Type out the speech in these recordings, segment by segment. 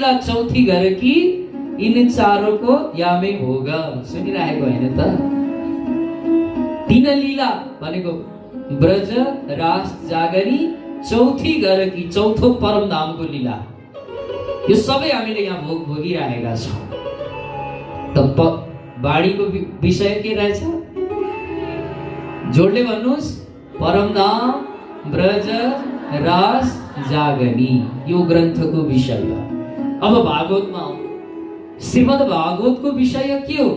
लीला चौथी घर कि इन चारों को यामै भोग। सुनिरहेको होइन त? तीन लीला भनेको ब्रज, रास, जागरी, चौथी घर कि चौथो परम धामको लीला। यो सबै हामीले यहाँ भोगिरहेका छौँ। त बाणीको विषय के रहेछ? जोडले भन्नुहोस्। परमधाम, ब्रज, रास, जागनी, यो ग्रन्थको विषय। अब भागवतमा आउँ। श्रीमद् भागवतको विषय के हो?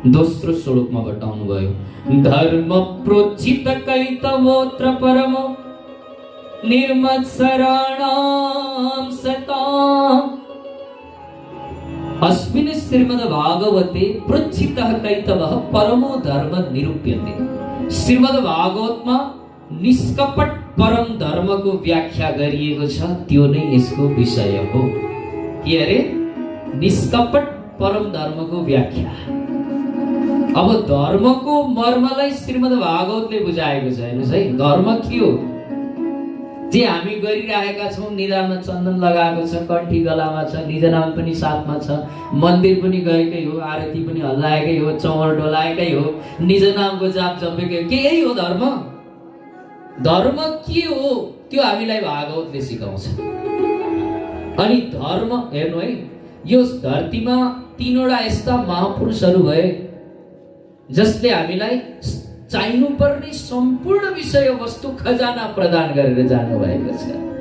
दोस्रो श्लोकमा बताउनु भयो। धर्म प्रोचित कैतवोत्र परम निर्मत्सराणां सताम्। अस्मिन् श्रीमद् भागवते प्रोचितः कैतवः परमो धर्म निरूप्यते। श्रीमद् भागवतमा निष्कपट परम धर्मको व्याख्या गरिएको छ। त्यो नै यसको विषय हो। के अरे? निष्कपट परम धर्मको व्याख्या। अब धर्मको मर्मलाई श्रीमद् भागवतले बुझाएको छ। हेर्नुहोस् है, धर्म के हो जे हामी गरिरहेका छौँ। निधारमा चन्दन लगाएको छ, कण्ठी गलामा छ, निज नाम पनि साथमा छ, मन्दिर पनि गएकै हो, आरती पनि हल्लाएकै हो, चौर डोलाएकै हो, निज नामको जाप जपेकै हो। के यही हो धर्म? धर्म के हो त्यो हामीलाई भागवतले सिकाउँछ। अनि धर्म हेर्नु है, यो धरतीमा तीनवटा यस्ता महापुरुषहरू भए जसले हामीलाई चाहिनु पर्ने सम्पूर्ण विषय वस्तु खजाना प्रदान गरेर जानु भएको छ।